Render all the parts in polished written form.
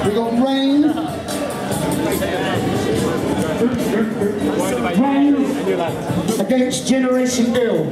We got Rain. Rain against Generation Ill.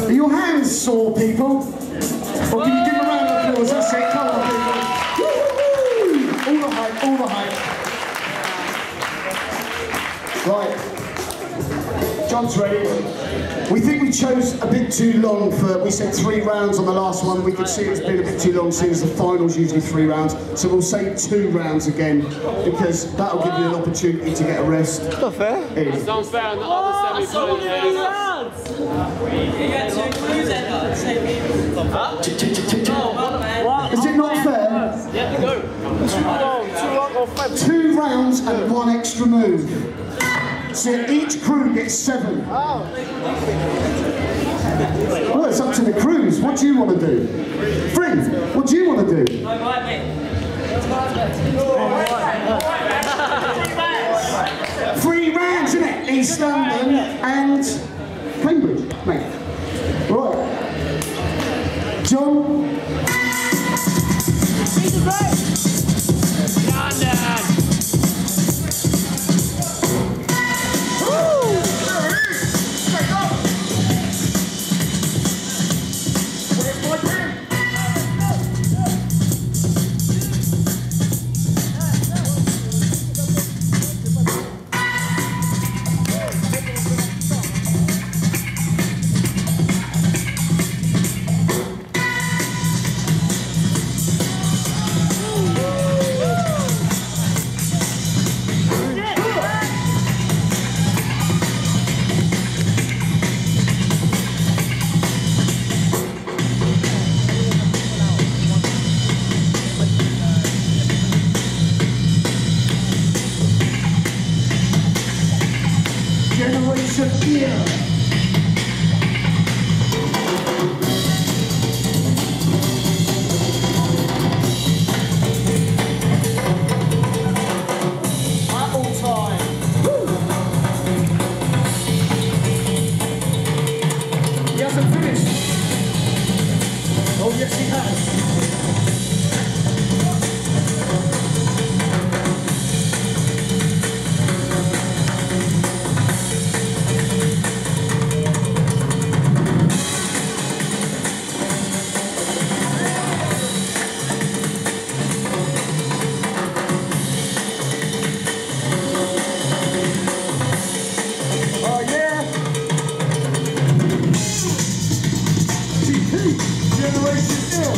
Are your hands sore, people? Or can you give them a round of applause? That's it. Come on, people. All the hype, all the hype. Right. John's ready. We think we chose a bit too long for, we said 3 rounds on the last one. We could see it's been a bit too long since the final's usually 3 rounds. So we'll say 2 rounds again, because that'll give you an opportunity to get a rest. That's not fair. That's unfair on the other semi-finals. Is it not fair? Yeah, go. 2 rounds and 1 extra move. So each crew gets 7. Well, it's up to the crews. What do you want to do? Friend, what do you want to do? 3 rounds, isn't it? East London and Cambridge, mate. Right. John. Generation Fear. Apple time. Woo. He hasn't finished. Oh yes he has. Generation Ill.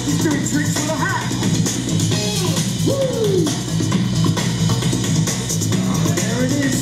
He's doing tricks with a hat. Woo! There it is.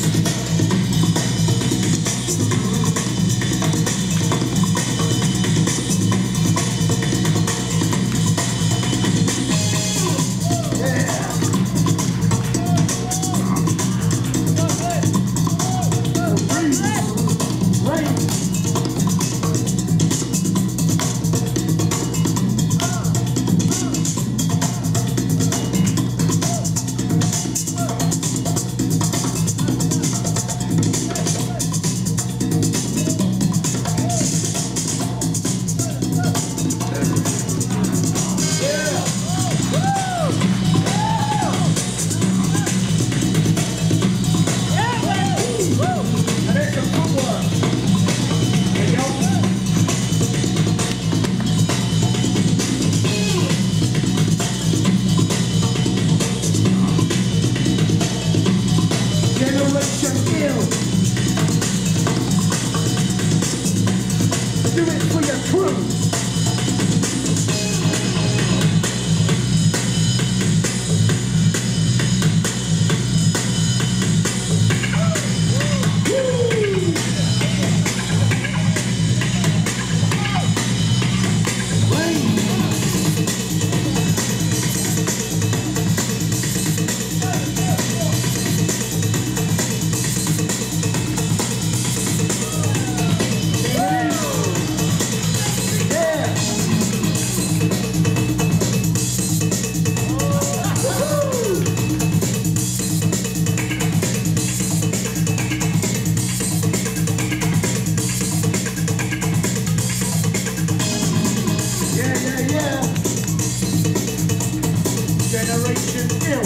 Generation Ill.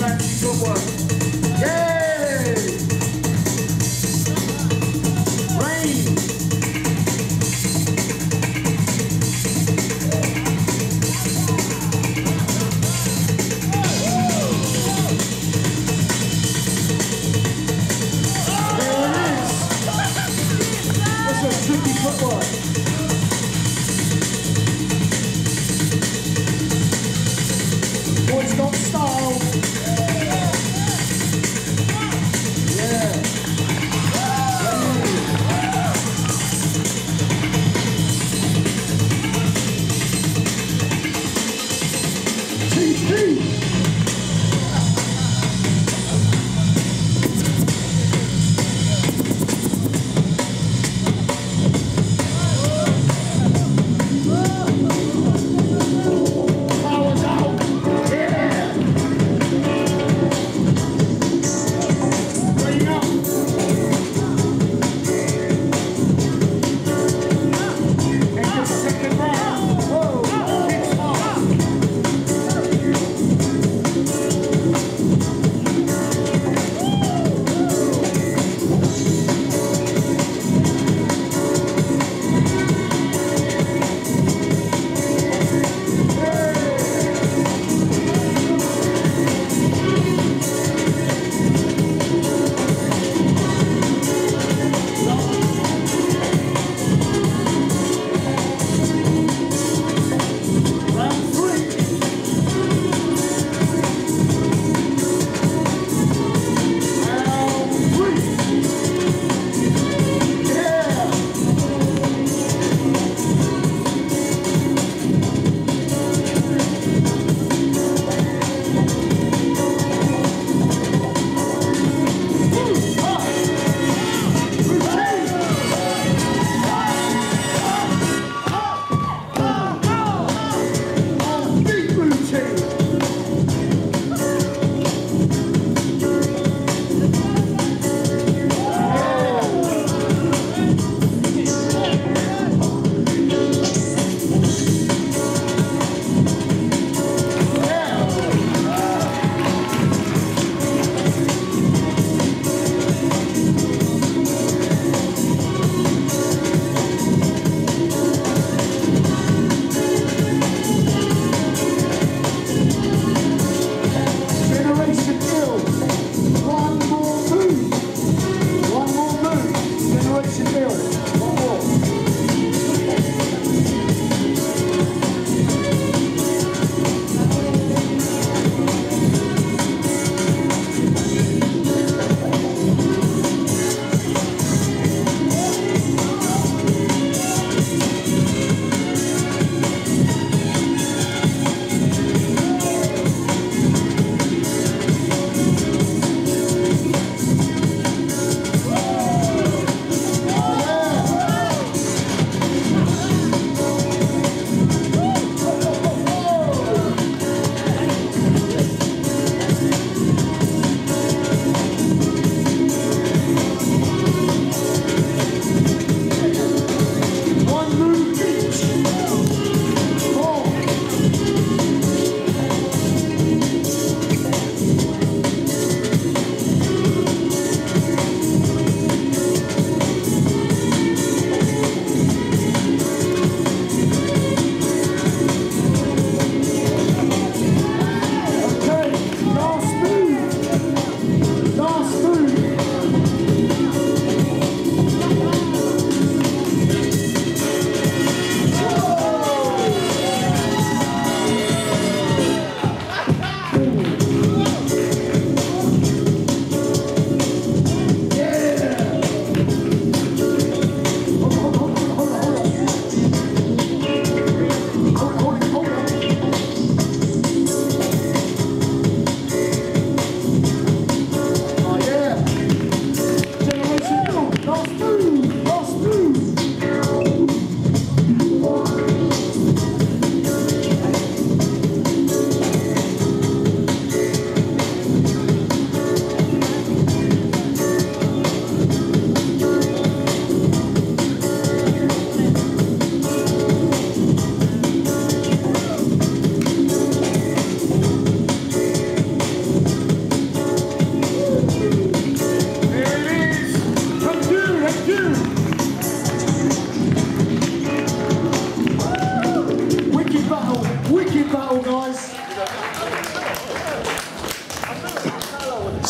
Fancy footwork. Yay! Rain. There it is. That's a tricky footwork. Boy's got style.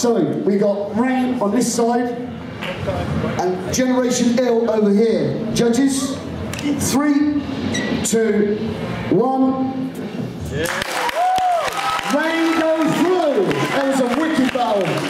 So we got Rain on this side and Generation Ill over here. Judges, 3, 2, 1. Rain goes through. That was a wicked battle.